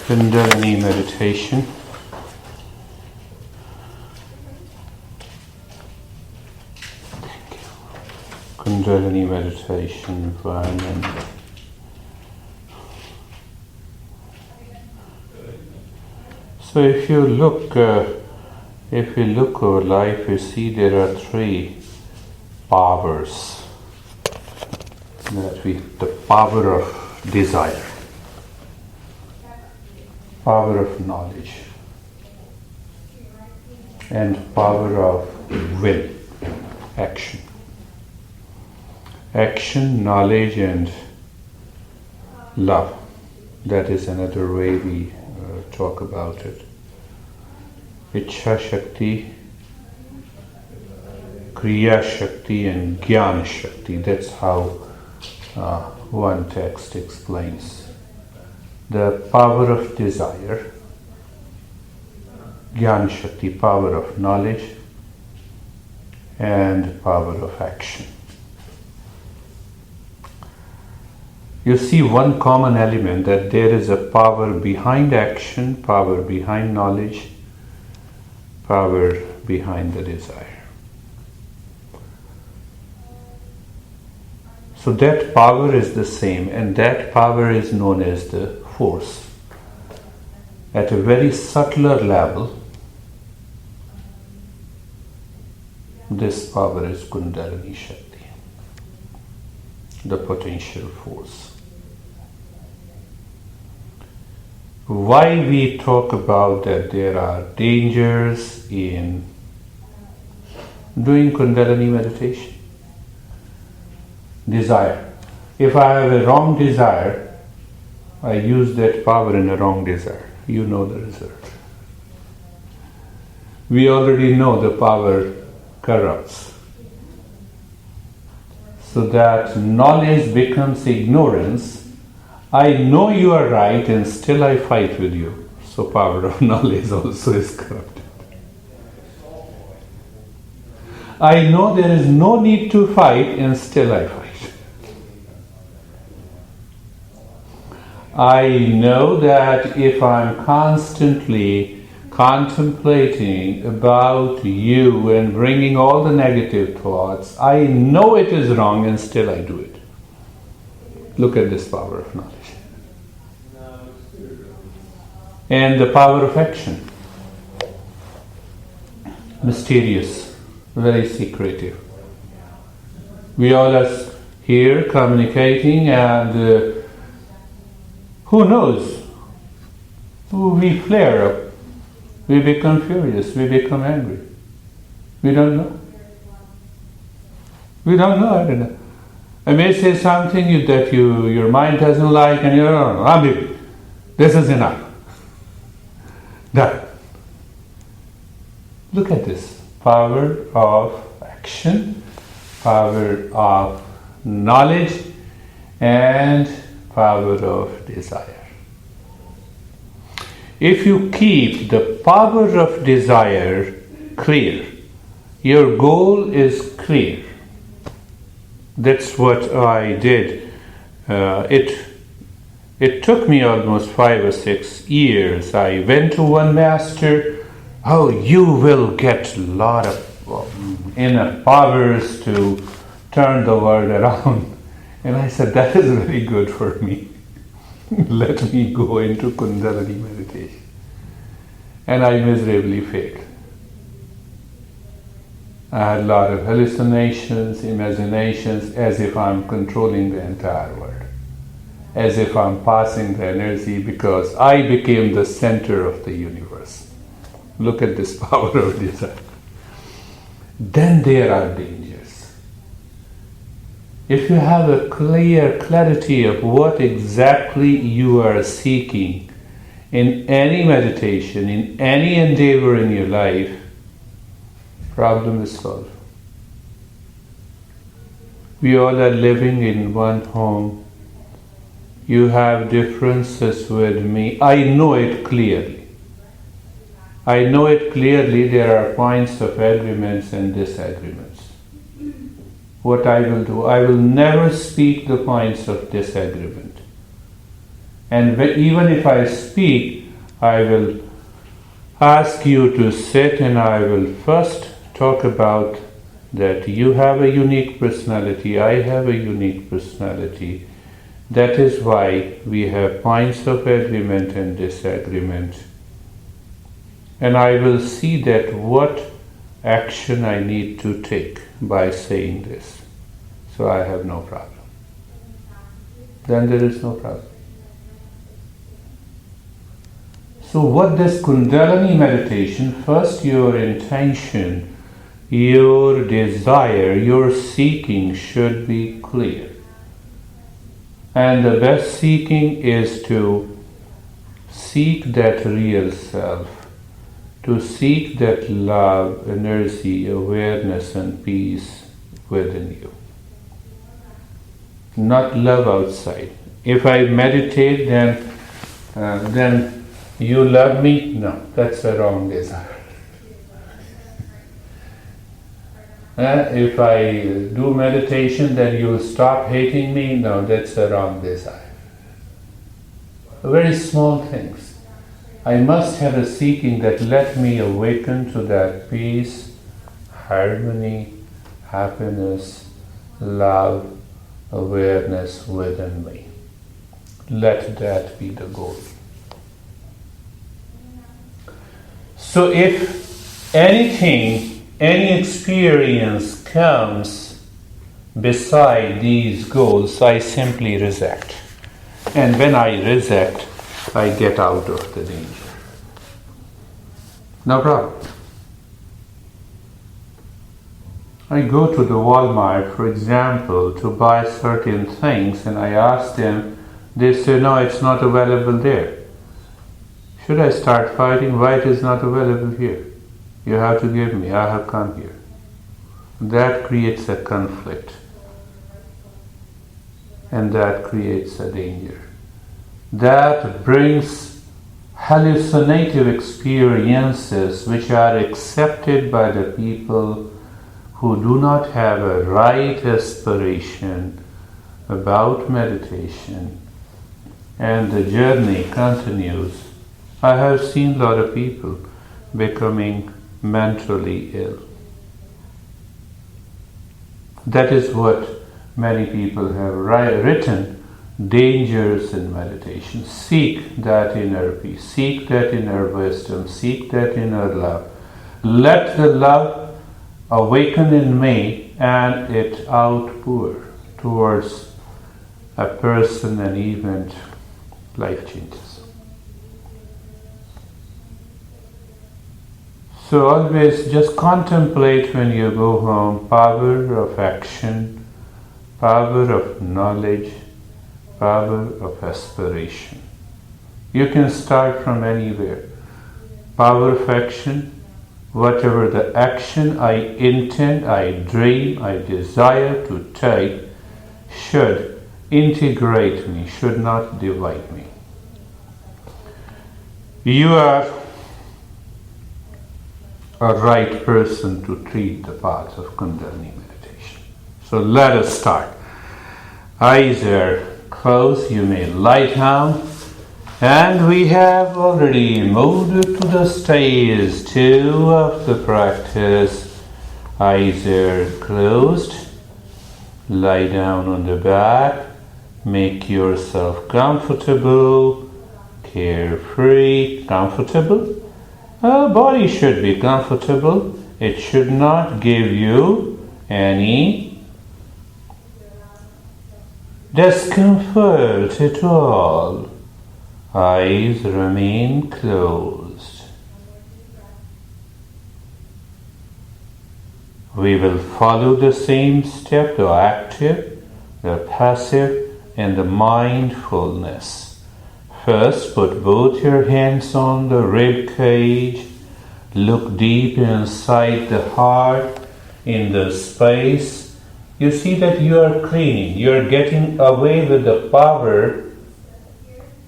Kundalini meditation. Kundalini meditation 1 and so if you look over life, you see there are three powers the power of desire, power of knowledge, and power of will, action. Action, knowledge, and love. That is another way we talk about it. Ichha Shakti, Kriya Shakti, and Jnana Shakti. That's how one text explains. The power of desire, Jnana Shakti, power of knowledge, and power of action. You see one common element, that there is a power behind action, power behind knowledge, power behind the desire. So that power is the same, and that power is known as the force. At a very subtler level, this power is Kundalini Shakti, the potential force. Why we talk about that there are dangers in doing Kundalini meditation? Desire. If I have a wrong desire, I use that power in a wrong desire. You know the result. We already know the power corrupts. So that knowledge becomes ignorance. I know you are right and still I fight with you. So power of knowledge also is corrupted. I know there is no need to fight and still I fight. I know that if I'm constantly contemplating about you and bringing all the negative thoughts, I know it is wrong and still I do it. Look at this power of knowledge. And the power of action. Mysterious, very secretive. We all are here communicating, and who knows? We flare up. We become furious. We become angry. We don't know. We don't know. I don't know. I may say something that your mind doesn't like, and you're, I'm leaving. This is enough. Done. Look at this. Power of action, power of knowledge, and power of desire. If you keep the power of desire clear, your goal is clear. That's what I did. It took me almost 5 or 6 years. I went to one master. Oh, you will get a lot of inner powers to turn the world around. And I said, that is very good for me. Let me go into Kundalini meditation. And I miserably failed. I had a lot of hallucinations, imaginations, as if I'm controlling the entire world. As if I'm passing the energy, because I became the center of the universe. Look at this power of desire. Then there are dangers. If you have a clear clarity of what exactly you are seeking in any meditation, in any endeavor in your life, problem is solved. We all are living in one home. You have differences with me. I know it clearly. I know it clearly. There are points of agreements and disagreements. What I will do, I will never speak the points of disagreement. And even if I speak, I will ask you to sit, and I will first talk about that you have a unique personality, I have a unique personality. That is why we have points of agreement and disagreement. And I will see that what action I need to take by saying this. So I have no problem. Then there is no problem. So what does Kundalini meditation? First, your intention, your desire, your seeking should be clear. And the best seeking is to seek that real self, to seek that love, energy, awareness and peace within you. Not love outside. If I meditate, then you love me? No, that's a wrong desire. If I do meditation, then you will stop hating me? No, that's a wrong desire. Very small things. I must have a seeking that let me awaken to that peace, harmony, happiness, love, awareness within me. Let that be the goal. So if anything, any experience comes beside these goals, I simply reject. And when I reject, I get out of the danger. No problem. I go to the Walmart, for example, to buy certain things, and I ask them, they say, no, it's not available there. Should I start fighting? Why it is not available here? You have to give me, I have come here. That creates a conflict. And that creates a danger. That brings hallucinative experiences which are accepted by the people who do not have a right aspiration about meditation. And the journey continues. I have seen a lot of people becoming mentally ill. That is what many people have written, dangers in meditation. Seek that inner peace, seek that inner wisdom, seek that inner love. Let the love awaken in me and it outpour towards a person, an event, life changes. So always just contemplate when you go home, power of action, power of knowledge, power of aspiration. You can start from anywhere. Power of action, whatever the action I intend, I dream, I desire to take, should integrate me, should not divide me. You are a right person to treat the path of Kundalini meditation. So let us start. Eyes are closed, you may lie down, and we have already moved to the stage 2 of the practice. Eyes are closed, lie down on the back, make yourself comfortable, carefree, comfortable. Body should be comfortable. It should not give you any discomfort at all. Eyes remain closed. We will follow the same step, the active, the passive, and the mindfulness. First, put both your hands on the rib cage. Look deep inside the heart, in the space. You see that you are cleaning. You are getting away with the power.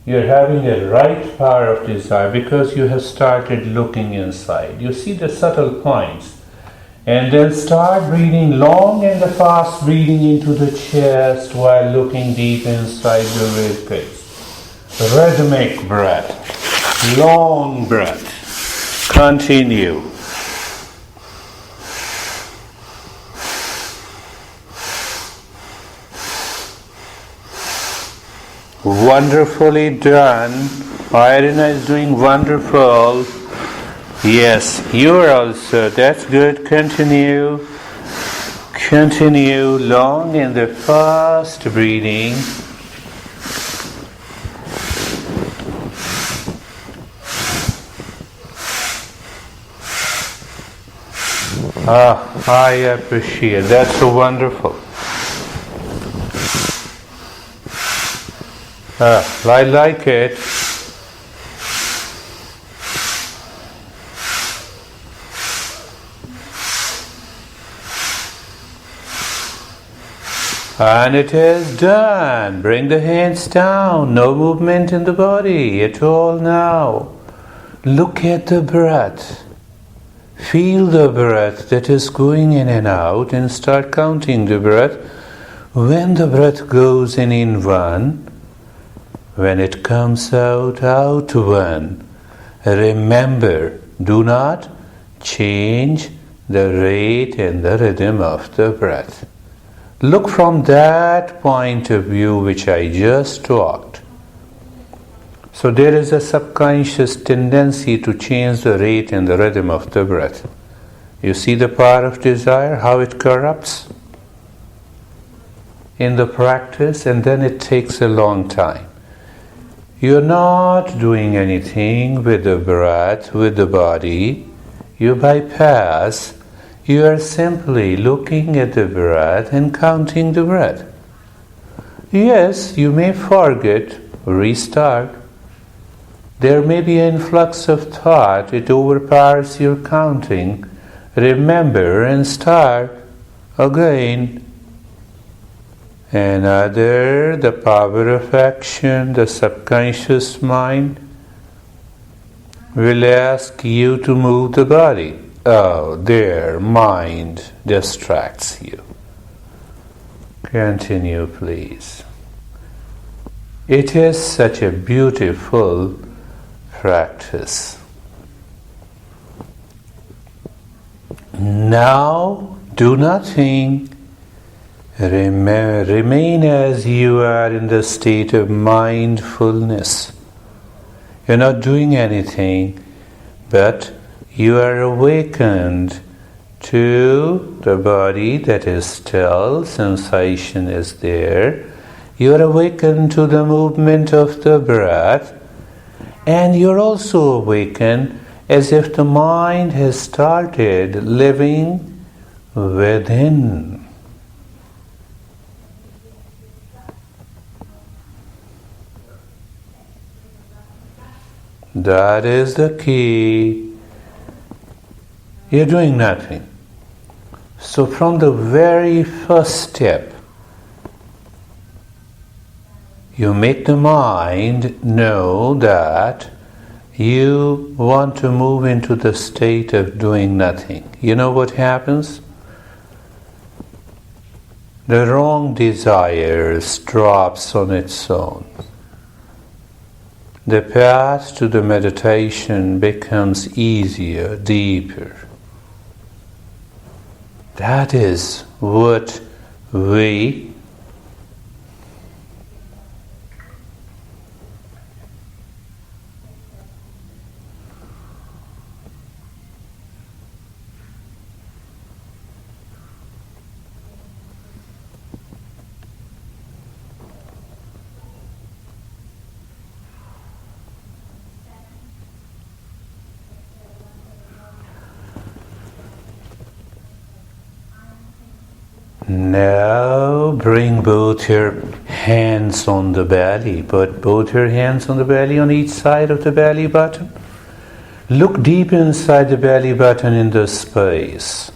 You are having a right power of desire because you have started looking inside. You see the subtle points. And then start breathing long and fast, breathing into the chest while looking deep inside the rib cage. rhythmic breath, long breath. Continue. Wonderfully done. Irina is doing wonderful. Yes, you are also. That's good. Continue. Continue long in the fast breathing. I appreciate. That's so wonderful. I like it. And it is done. Bring the hands down. No movement in the body at all now. Look at the breath. Feel the breath that is going in and out and start counting the breath. When the breath goes in one, when it comes out one. Remember, do not change the rate and the rhythm of the breath. Look from that point of view which I just talked. So there is a subconscious tendency to change the rate and the rhythm of the breath. You see the power of desire, how it corrupts in the practice, and then it takes a long time. You're not doing anything with the breath, with the body. You bypass. You are simply looking at the breath and counting the breath. Yes, you may forget, restart. There may be an influx of thought, it overpowers your counting. Remember and start again. Another, the power of action, the subconscious mind will ask you to move the body. Oh, their mind distracts you. Continue, please. It is such a beautiful practice. Now, do nothing. Remain as you are in the state of mindfulness. You're not doing anything, but you are awakened to the body that is still, sensation is there. You are awakened to the movement of the breath, and you're also awakened as if the mind has started living within. That is the key. You're doing nothing. So from the very first step, you make the mind know that you want to move into the state of doing nothing. You know what happens? The wrong desires drops on its own. The path to the meditation becomes easier, deeper. That is what we now bring both your hands on the belly. Put both your hands on the belly on each side of the belly button. Look deep inside the belly button in the space.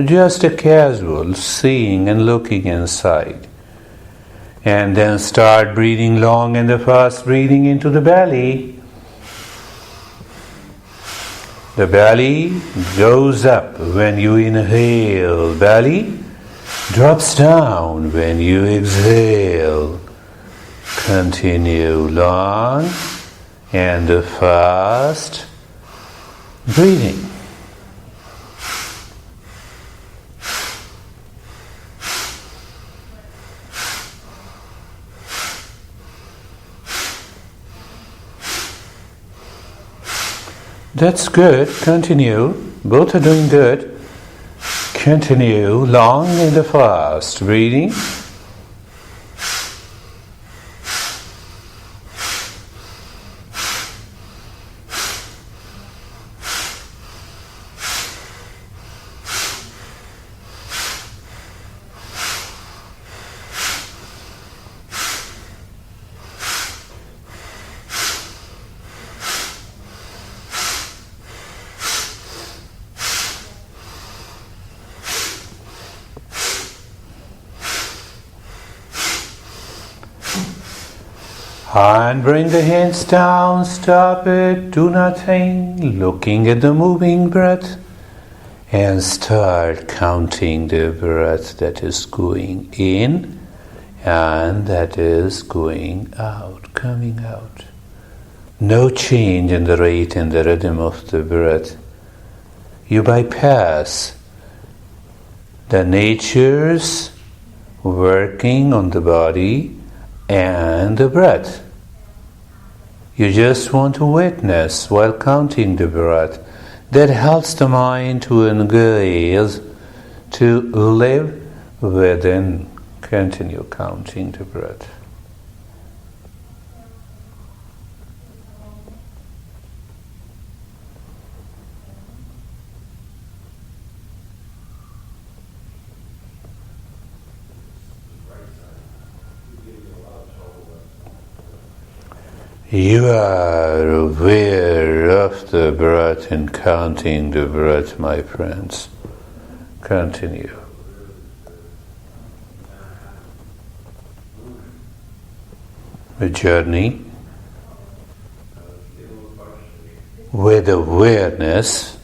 Just a casual seeing and looking inside. And then start breathing long and the fast breathing into the belly. The belly goes up when you inhale. Belly drops down when you exhale. Continue long and fast breathing. That's good. Continue. Both are doing good. Continue long and fast breathing. And bring the hands down, stop it, do nothing, looking at the moving breath, and start counting the breath that is going in and that is going out, coming out. No change in the rate and the rhythm of the breath. You bypass the natures working on the body and the breath. You just want to witness while counting the breath. That helps the mind to engage, to live within. Continue counting the breath. You are aware of the breath and counting the breath, my friends. Continue. A journey with awareness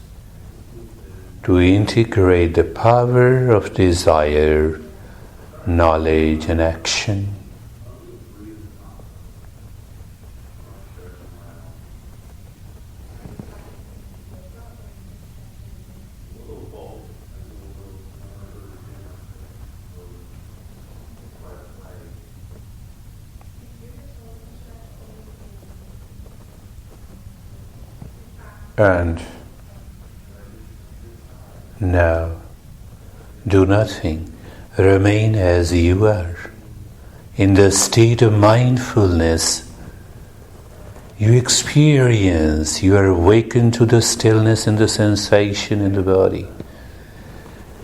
to integrate the power of desire, knowledge, and action. And now, do nothing. Remain as you are. In the state of mindfulness, you experience, you are awakened to the stillness and the sensation in the body.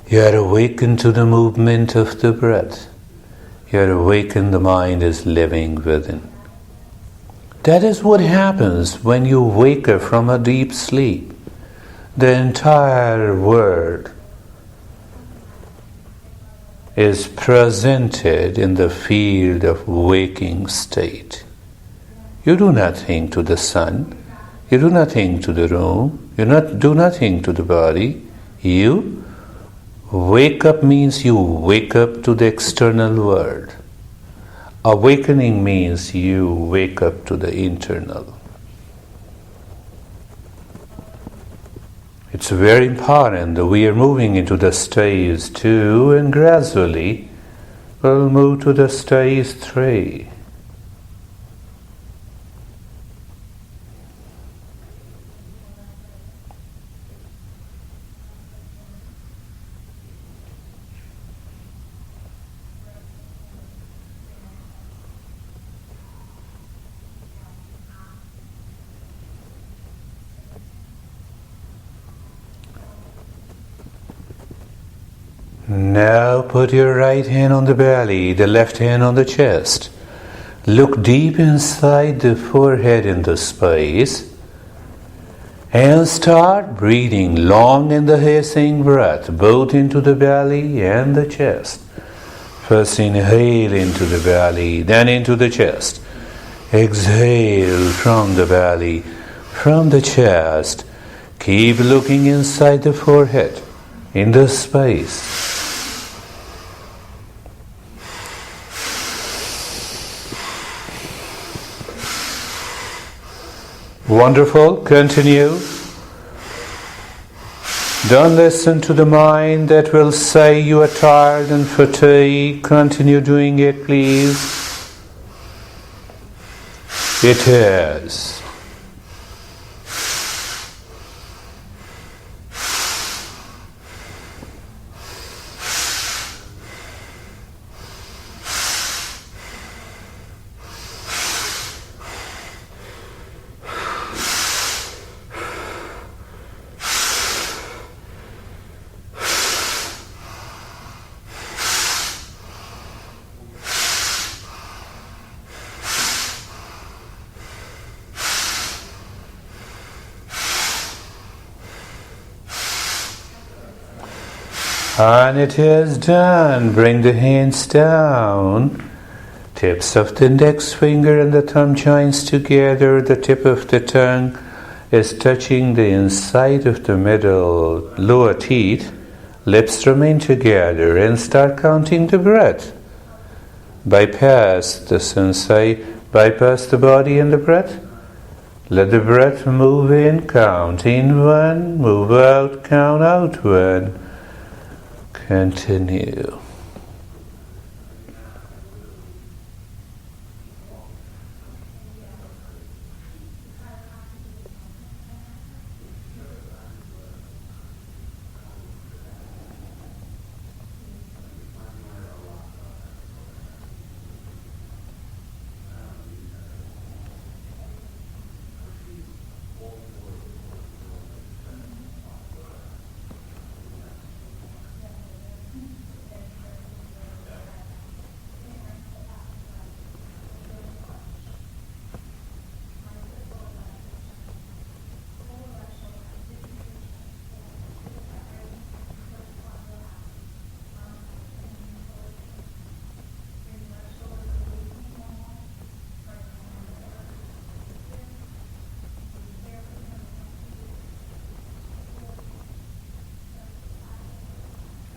You are awakened to the movement of the breath. You are awakened, the mind is living within. That is what happens when you wake up from a deep sleep. The entire world is presented in the field of waking state. You do nothing to the sun, you do nothing to the room, you do nothing to the body. You wake up means you wake up to the external world. Awakening means you wake up to the internal. It's very important that we are moving into the stage 2 and gradually we'll move to the stage 3. Now put your right hand on the belly, the left hand on the chest. Look deep inside the forehead in the space and start breathing long in the hissing breath, both into the belly and the chest. First inhale into the belly, then into the chest. Exhale from the belly, from the chest. Keep looking inside the forehead, in the space. Wonderful. Continue. Don't listen to the mind that will say you are tired and fatigued. Continue doing it, please. It is. And it is done. Bring the hands down. Tips of the index finger and the thumb joints together. The tip of the tongue is touching the inside of the middle lower teeth. Lips remain together and start counting the breath. Bypass the sensation, bypass the body and the breath. Let the breath move in, count in 1, move out, count out 1. Continue.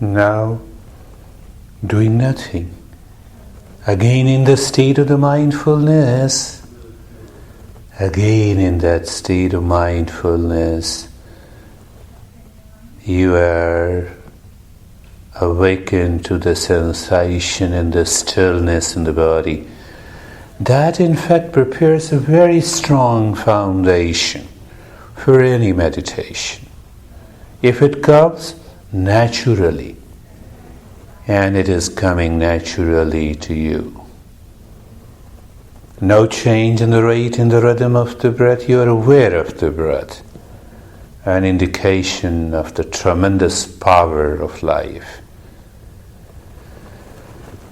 Now, doing nothing. Again in the state of the mindfulness. Again in that state of mindfulness, you are awakened to the sensation and the stillness in the body. That in fact prepares a very strong foundation for any meditation. If it comes naturally, and it is coming naturally to you. No change in the rate, in the rhythm of the breath, you are aware of the breath, an indication of the tremendous power of life.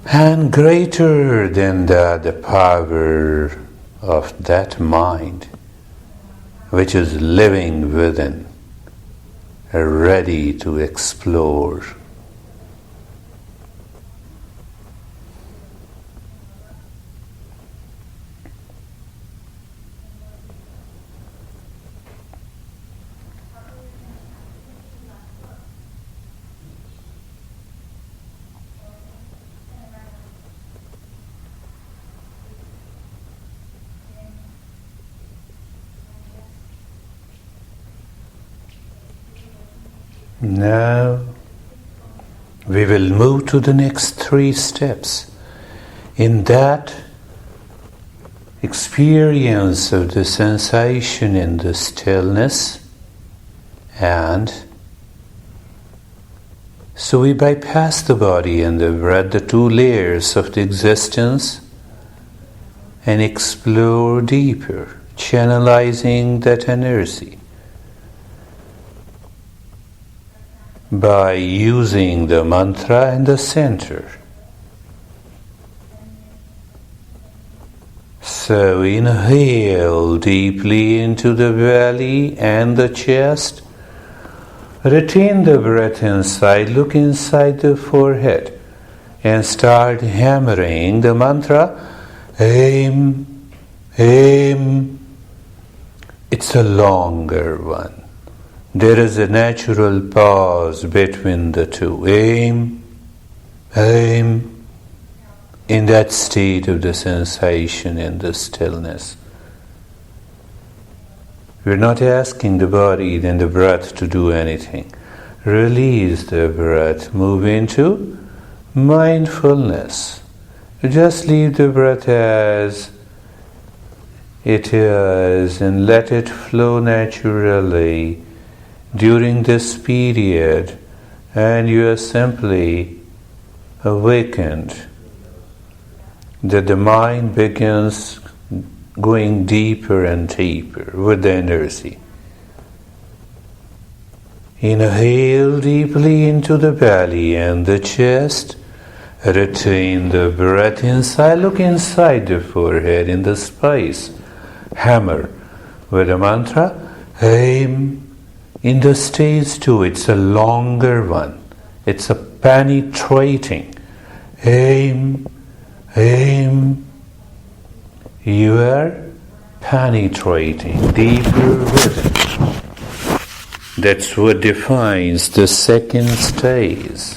And greater than that, the power of that mind, which is living within, ready to explore. Now we will move to the next 3 steps. In that experience of the sensation in the stillness, and so we bypass the body and the breath, the 2 layers of the existence, and explore deeper, channelizing that energy by using the mantra in the center. So inhale deeply into the belly and the chest. Retain the breath inside, look inside the forehead, and start hammering the mantra, Aim, Aim. It's a longer one. There is a natural pause between the 2. Aim, Aim, in that state of the sensation in the stillness. We're not asking the body and the breath to do anything. Release the breath. Move into mindfulness. Just leave the breath as it is and let it flow naturally during this period, and you are simply awakened that the mind begins going deeper and deeper with the energy. Inhale deeply into the belly and the chest. Retain the breath inside. Look inside the forehead in the space. Hammer with a mantra. Aim. In the stage 2, it's a longer one. It's a penetrating. Aim. Aim. You are penetrating deeper within. That's what defines the second stage.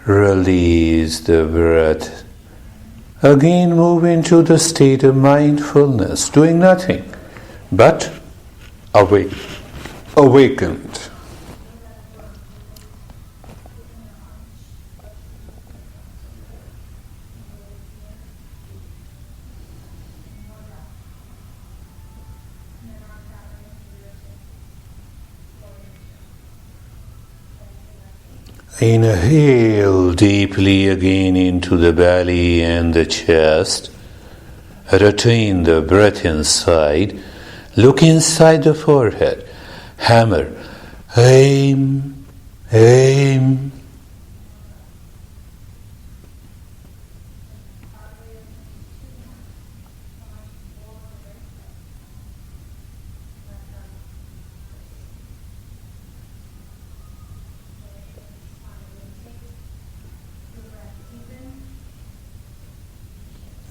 Release the breath. Again move into the state of mindfulness, doing nothing but awakened. Inhale deeply again into the belly and the chest. Retain the breath inside. Look inside the forehead. Hammer. Aim. Aim.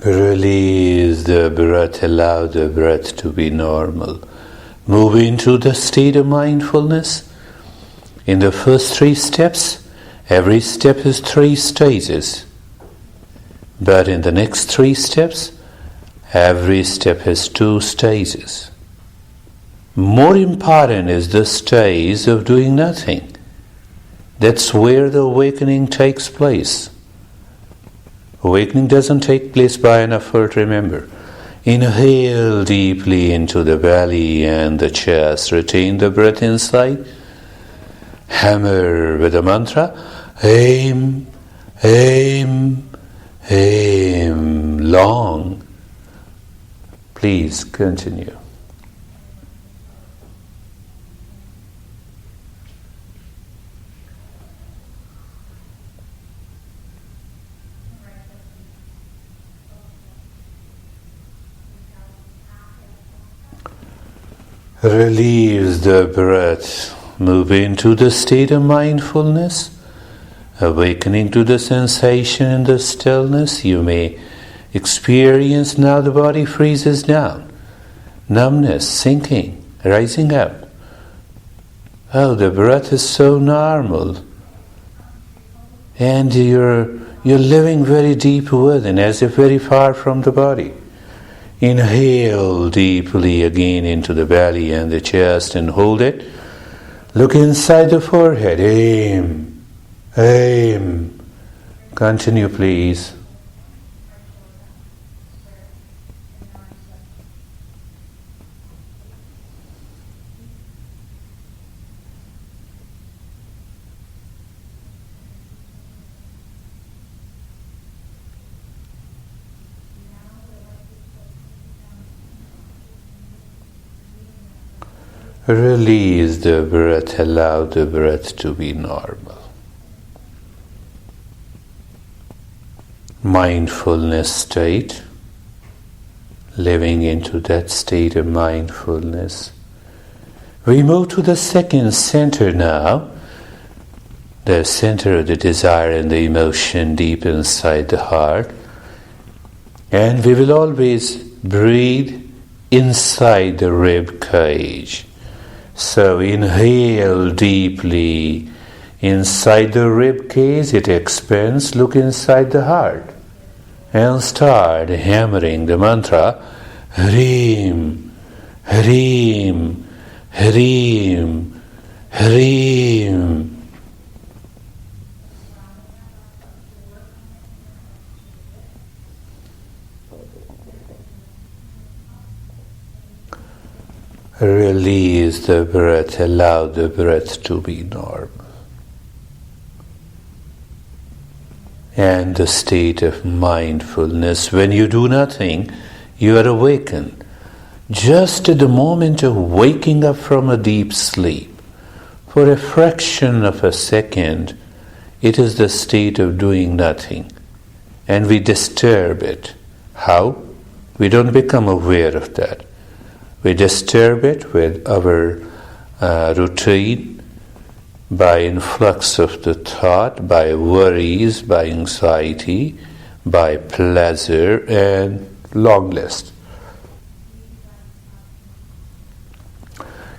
Release the breath, allow the breath to be normal. Move into the state of mindfulness. In the first 3 steps, every step is 3 stages. But in the next 3 steps, every step has 2 stages. More important is the stage of doing nothing. That's where the awakening takes place. Awakening doesn't take place by an effort, remember. Inhale deeply into the belly and the chest. Retain the breath inside. Hammer with a mantra. Aim, aim, aim. Long. Please continue. Release the breath. Move into the state of mindfulness, awakening to the sensation in the stillness. You may experience now the body freezes down, numbness, sinking, rising up. Oh, the breath is so normal, and you're living very deep within, as if very far from the body. Inhale deeply again into the belly and the chest and hold it. Look inside the forehead. Aim. Aim. Continue, please. Release the breath, allow the breath to be normal. Mindfulness state, living into that state of mindfulness. We move to the second center now, the center of the desire and the emotion deep inside the heart. And we will always breathe inside the rib cage. So inhale deeply inside the rib cage, it expands. Look inside the heart and start hammering the mantra Hrim, Hreem, Hreem, Hreem. Release the breath, allow the breath to be normal. And the state of mindfulness, when you do nothing, you are awakened. Just at the moment of waking up from a deep sleep, for a fraction of a second, it is the state of doing nothing. And we disturb it. How? We don't become aware of that. We disturb it with our routine, by influx of the thought, by worries, by anxiety, by pleasure, and long list.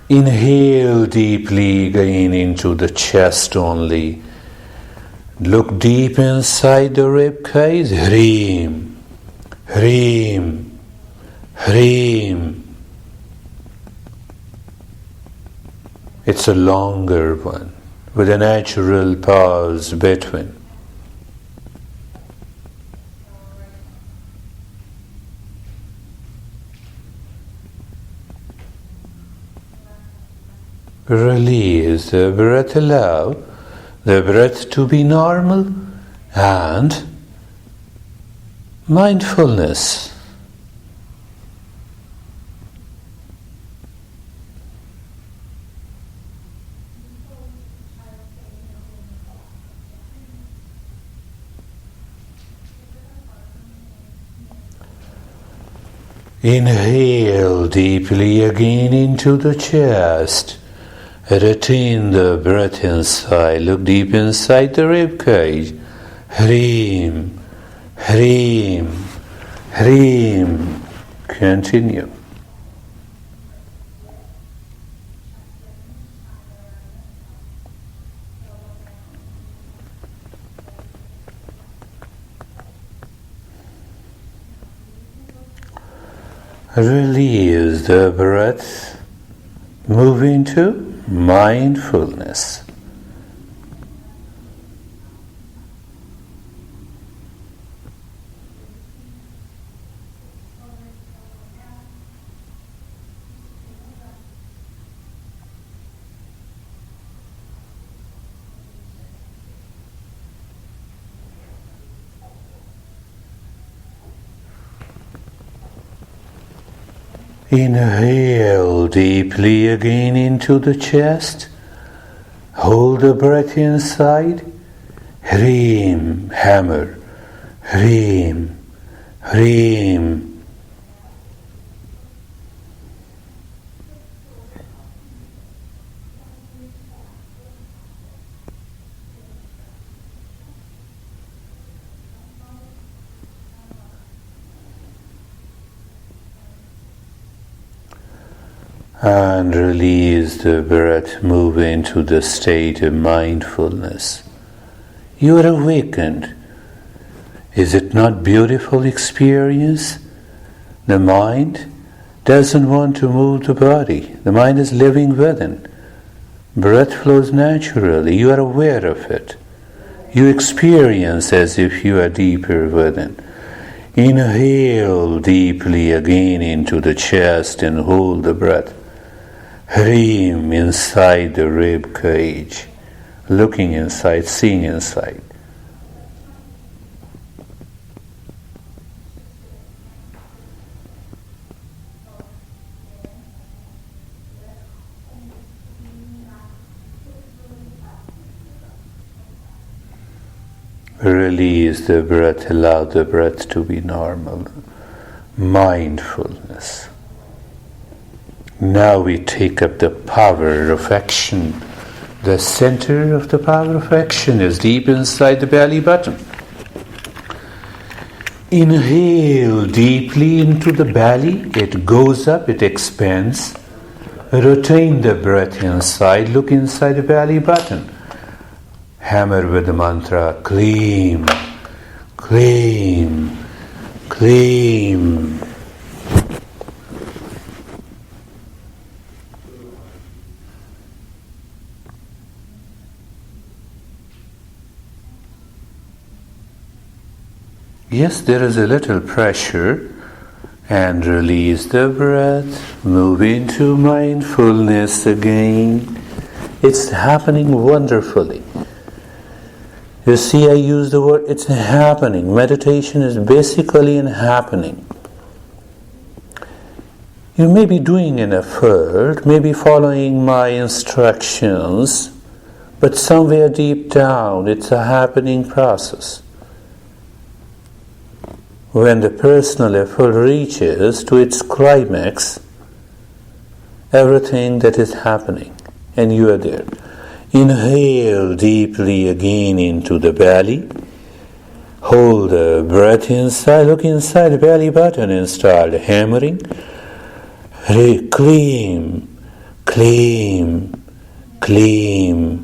Inhale deeply again into the chest only. Look deep inside the rib cage. Hreem, Hreem, Hreem. It's a longer one, with a natural pause between. Release the breath, allow the breath to be normal and mindfulness. Inhale deeply again into the chest. Retain the breath inside. Look deep inside the rib cage. Hreem, Hreem, Hreem. Continue. Release the breath. Move into mindfulness. Inhale deeply again into the chest. Hold the breath inside. Hreem, hammer. Hreem, Hreem. And release the breath, move into the state of mindfulness. You are awakened. Is it not beautiful experience? The mind doesn't want to move the body. The mind is living within. Breath flows naturally. You are aware of it. You experience as if you are deeper within. Inhale deeply again into the chest and hold the breath. Hreem inside the rib cage, looking inside, seeing inside. Release the breath, allow the breath to be normal. Mindfulness. Now we take up the power of action. The center of the power of action is deep inside the belly button. Inhale deeply into the belly. It goes up, it expands. Retain the breath inside. Look inside the belly button. Hammer with the mantra, Kleem, Kleem, Kleem. Yes, there is a little pressure, and release the breath, move into mindfulness again. It's happening wonderfully. You see, I use the word it's happening. Meditation is basically an happening. You may be doing an effort, maybe following my instructions, but somewhere deep down it's a happening process. When the personal effort reaches to its climax, everything that is happening, and you are there. Inhale deeply again into the belly. Hold the breath inside. Look inside the belly button and start hammering. Claim, claim, claim.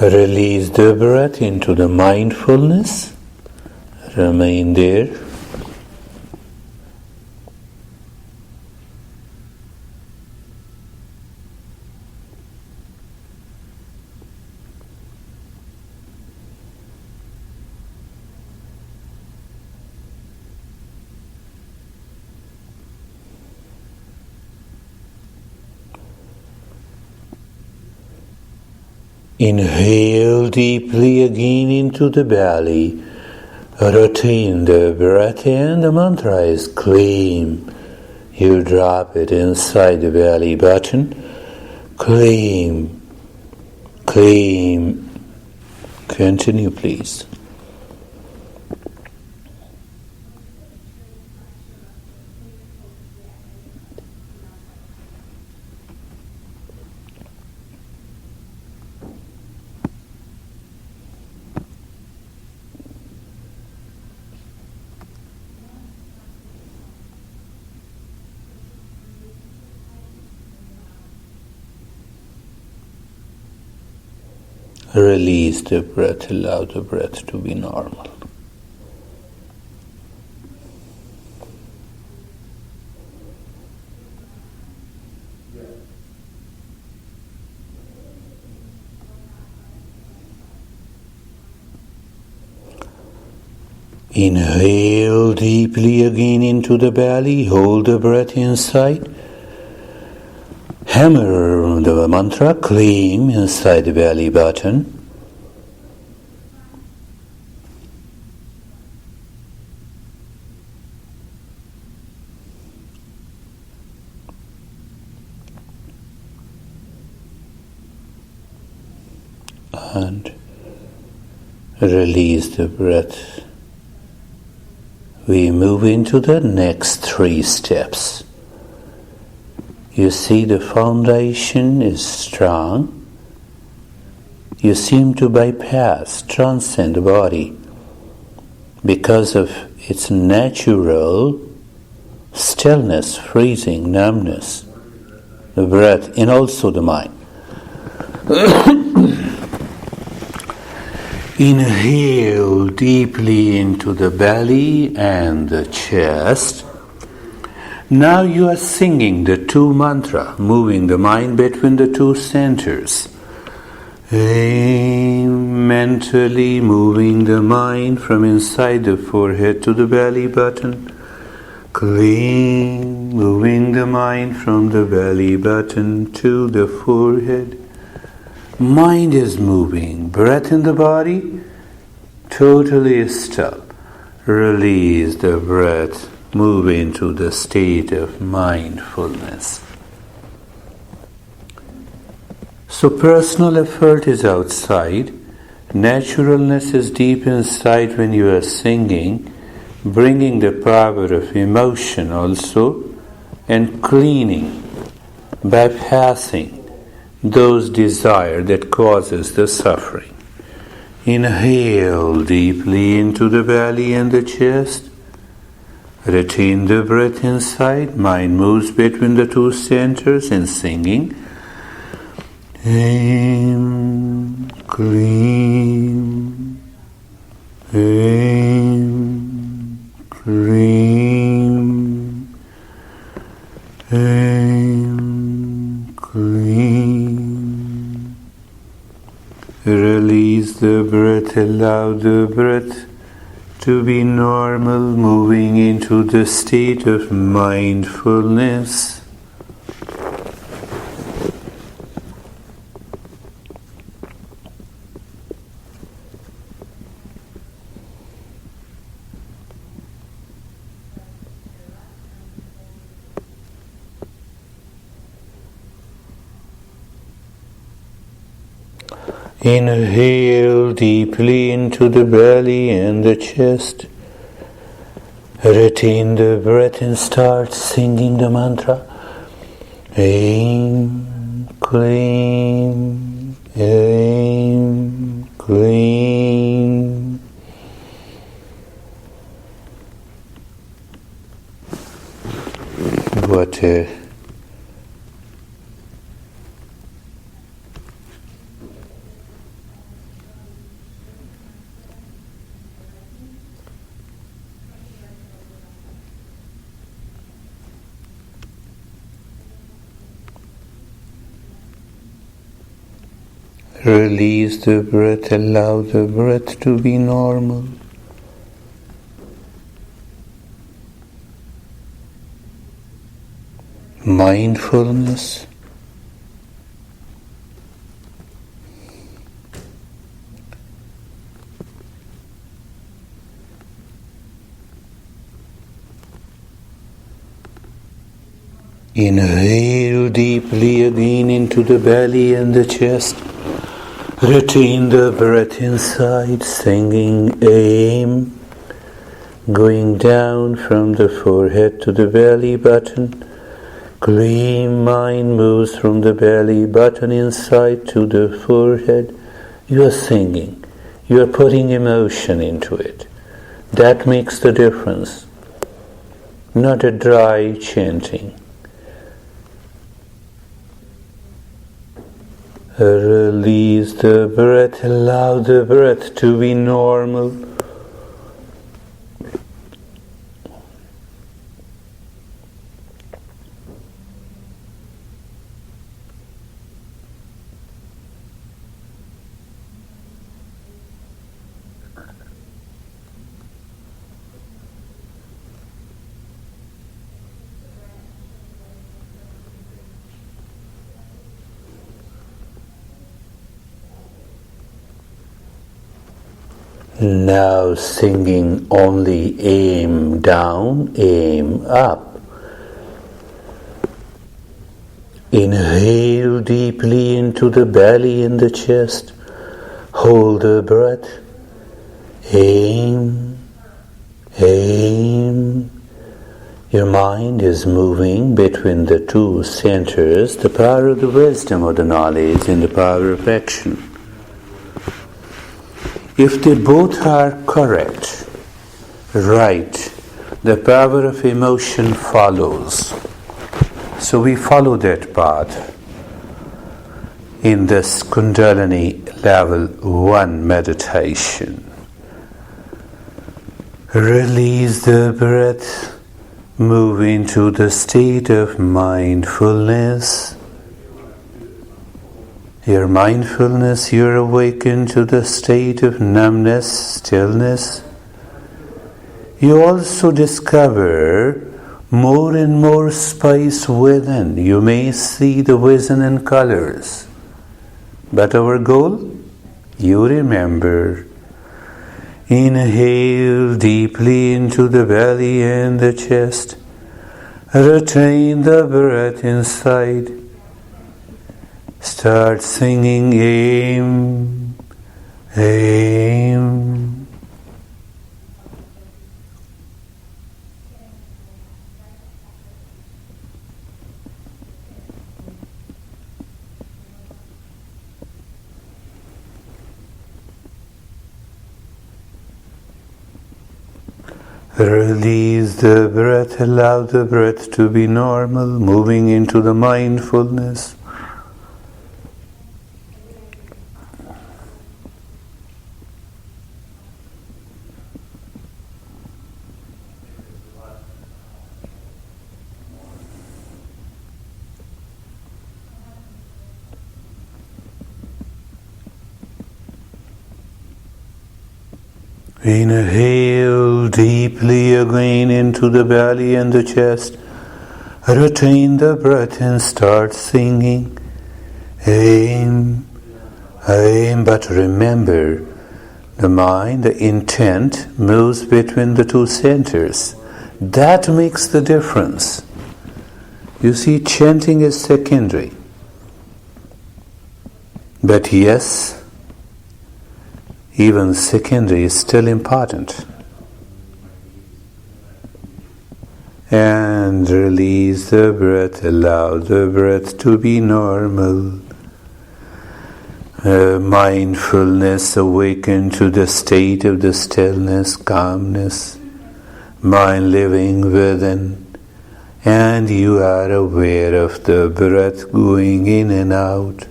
Release the breath into the mindfulness. Remain there. Inhale deeply again into the belly. Retain the breath and the mantra is claim. You drop it inside the belly button. Claim. Claim. Continue, please. Release the breath, allow the breath to be normal. Inhale deeply again into the belly, hold the breath inside. Hammer the mantra, claim inside the belly button. And release the breath. We move into the next 3 steps. You see the foundation is strong. You seem to bypass, transcend the body because of its natural stillness, freezing, numbness, the breath, and also the mind. Inhale deeply into the belly and the chest. Now you are singing the 2 mantra, moving the mind between the 2 centers. Mentally moving the mind from inside the forehead to the belly button. Clean, moving the mind from the belly button to the forehead. Mind is moving, breath in the body, totally still. Release the breath. Move into the state of mindfulness. So personal effort is outside, naturalness is deep inside when you are singing, bringing the power of emotion also, and cleaning, bypassing those desires that causes the suffering. Inhale deeply into the belly and the chest. Retain the breath inside. Mind moves between the 2 centers in singing. Aim, Klim, Aim, Klim, Aim, Klim. Release the breath, allow the breath to be normal, moving into the state of mindfulness. Inhale deeply into the belly and the chest. Retain the breath and start singing the mantra. Aim, Klim, Aim, Klim. What a Release the breath, allow the breath to be normal. Mindfulness. Inhale deeply again into the belly and the chest. Retain the breath inside, singing Aim, going down from the forehead to the belly button. Klim, mind moves from the belly button inside to the forehead. You are singing, you are putting emotion into it. That makes the difference. Not a dry chanting. Release the breath, allow the breath to be normal. Now singing only aim down, aim up. Inhale deeply into the belly and the chest. Hold the breath. Aim, aim. Your mind is moving between the two centers, the power of the wisdom or the knowledge and the power of action. If they both are correct, right, the power of emotion follows. So we follow that path in this Kundalini level 1 meditation. Release the breath, move into the state of mindfulness. Your mindfulness, you're awakened to the state of numbness, stillness. You also discover more and more space within. You may see the vision in colors. But our goal, you remember. Inhale deeply into the belly and the chest. Retain the breath inside. Start singing Aim, Aim. Release the breath, allow the breath to be normal, moving into the mindfulness. Inhale deeply again into the belly and the chest. Retain the breath and start singing. Aim, aim, but remember, the mind, the intent, moves between the two centers. That makes the difference. You see, chanting is secondary. But yes, even secondary is still important. And release the breath, allow the breath to be normal. Mindfulness, awaken to the state of the stillness, calmness, mind living within, and you are aware of the breath going in and out.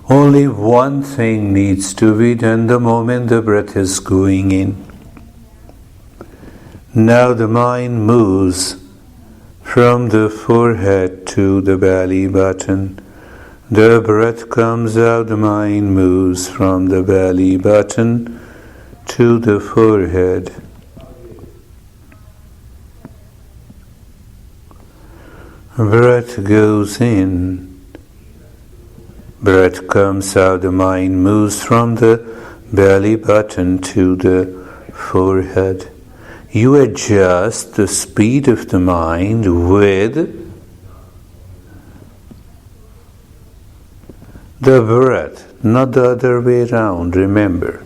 Only one thing needs to be done the moment the breath is going in. Now the mind moves from the forehead to the belly button. The breath comes out, the mind moves from the belly button to the forehead. Breath goes in, breath comes out, the mind moves from the belly button to the forehead. You adjust the speed of the mind with the breath, not the other way around, remember.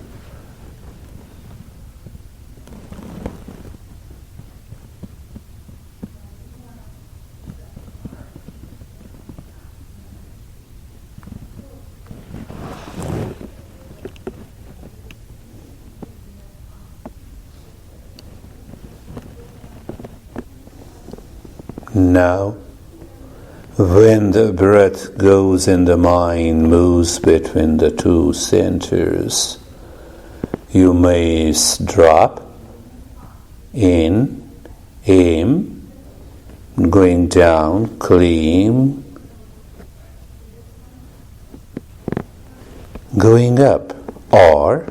Now, when the breath goes in, the mind moves between the two centers. You may drop in, aim, going down, claim, going up, or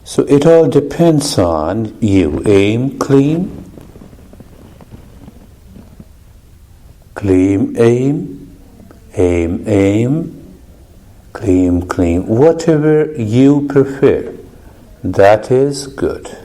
so it all depends on you. Aim, claim, claim, aim, aim, aim, claim, claim. Whatever you prefer, that is good.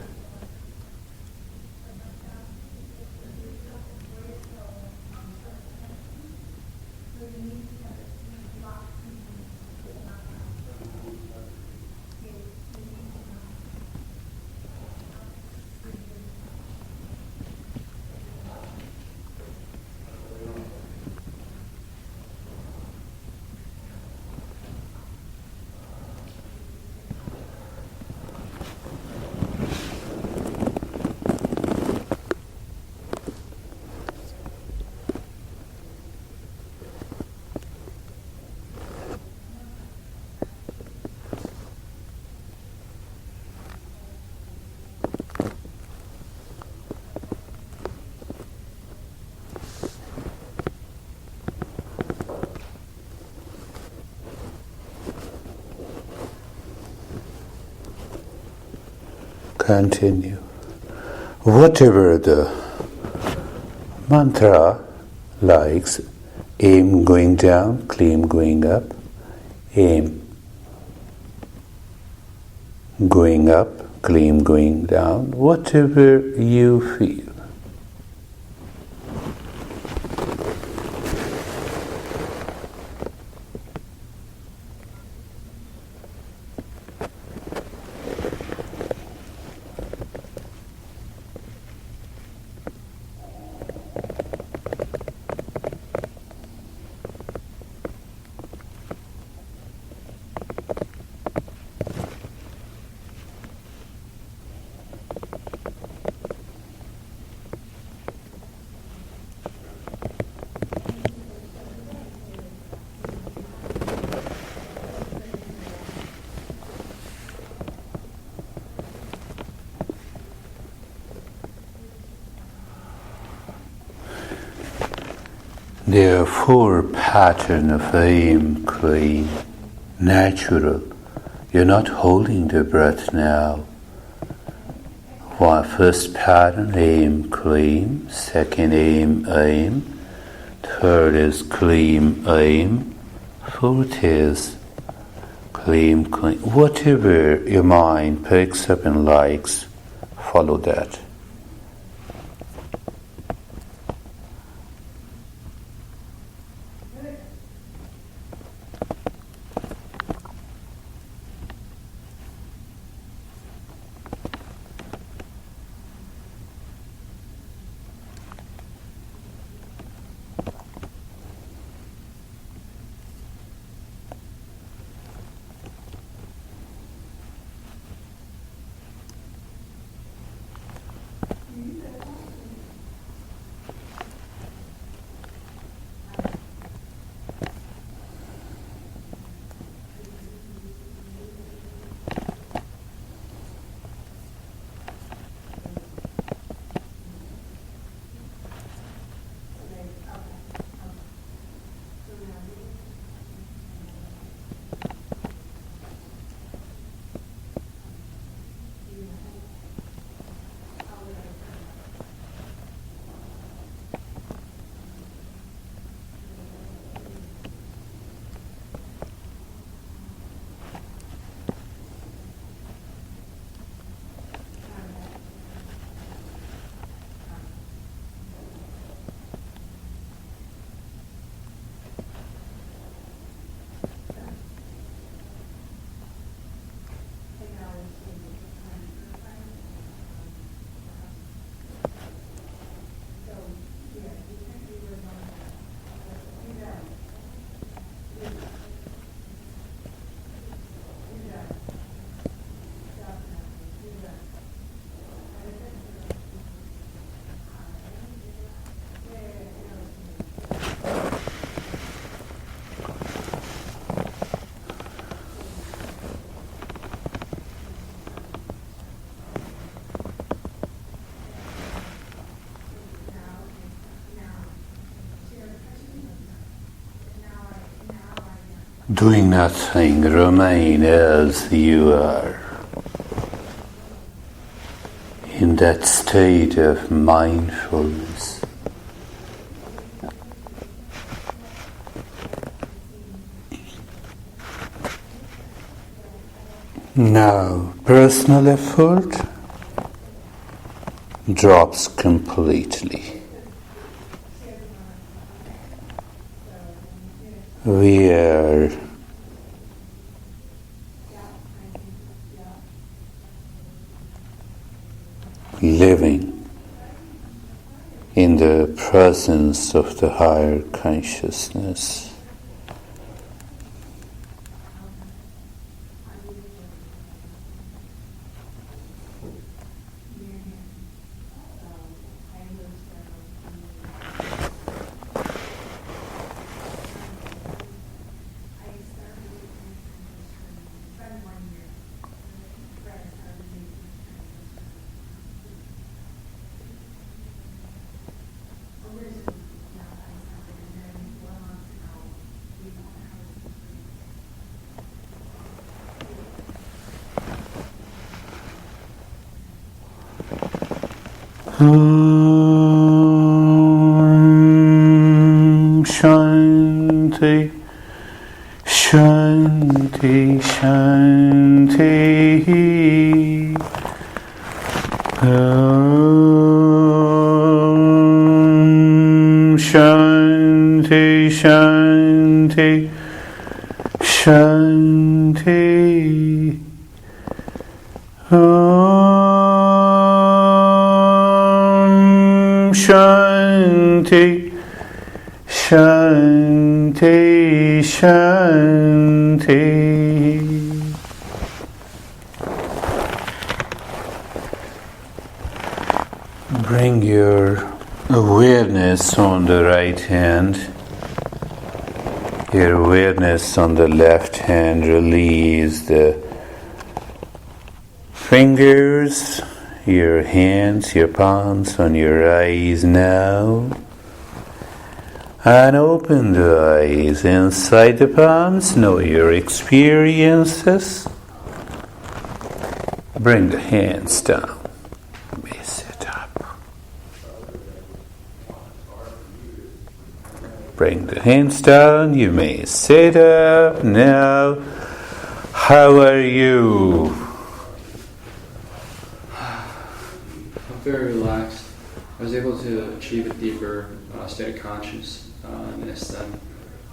Continue. Whatever the mantra likes, aim going down, claim going up, aim going up, claim going down, whatever you feel. There are four patterns of aim, claim, natural, You're not holding the breath now. First pattern, aim, claim. Second, aim, aim. Third is claim, aim. Fourth is claim, claim. Whatever your mind picks up and likes, follow that. Doing nothing, remain as you are. In that state of mindfulness. Now, personal effort drops completely. We are living in the presence of the higher consciousness. Shanti, Shanti, Shanti. Shanti, Shanti, Shanti. Shanti, Shanti, Shanti. Bring your awareness on the right hand, your awareness on the left hand. Release the fingers, your hands, your palms on your eyes now. And open the eyes. Inside the palms, know your experiences. Bring the hands down. You may sit up. Bring the hands down. You may sit up now. How are you? I'm very relaxed. I was able to achieve a deeper state of consciousness than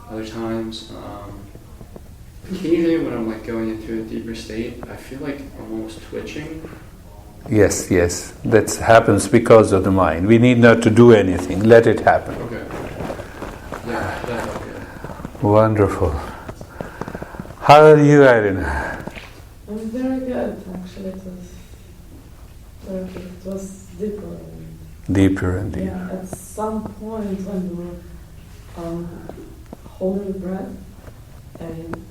other times. Occasionally when I'm like going into a deeper state, I feel like I'm almost twitching. Yes, that happens because of the mind. We need not to do anything. Let it happen. Okay. Yeah, that helped, yeah. Wonderful. How are you, Irene? I'm very good, actually. It was deeper. Deeper and deeper. Yeah, at some point when you were holding your breath, and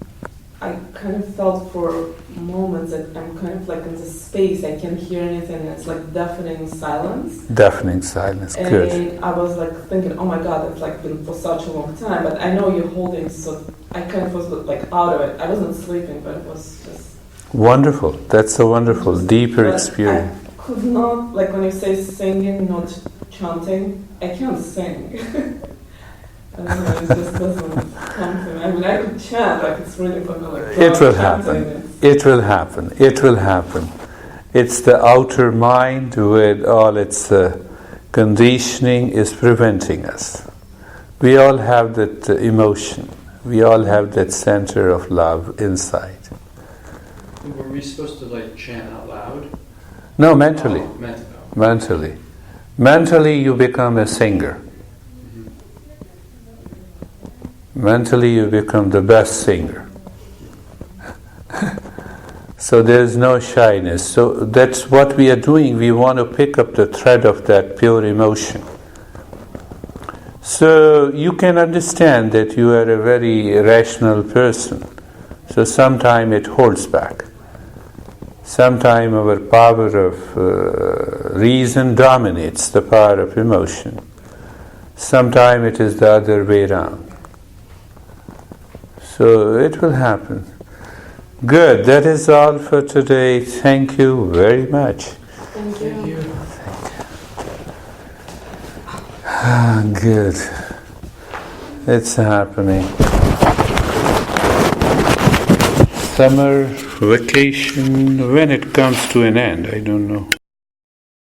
I kind of felt for moments that I'm kind of like in this space, I can't hear anything, it's like deafening silence. Deafening silence, and good. And I was like thinking, oh my God, it's like been for such a long time, but I know you're holding, so I kind of was like out of it. I wasn't sleeping, but it was just... Wonderful, that's a wonderful, deeper experience. I could not, like when you say singing, not chanting, I can't sing. I don't know, it just doesn't come to me. I mean, I could chant, like it's really fun. Like, it will happen. It will happen. It will happen. It's the outer mind with all its conditioning is preventing us. We all have that emotion. We all have that center of love inside. Were we supposed to like chant out loud? No, mentally. Oh, mentally. Mentally you become a singer. Mentally you become the best singer. So there's no shyness. So that's what we are doing. We want to pick up the thread of that pure emotion. So you can understand that you are a very rational person. So sometimes it holds back. Sometimes our power of reason dominates the power of emotion. Sometimes it is the other way around. So it will happen. Good, that is all for today. Thank you very much. Thank you. Good. It's happening. Summer vacation, when it comes to an end, I don't know.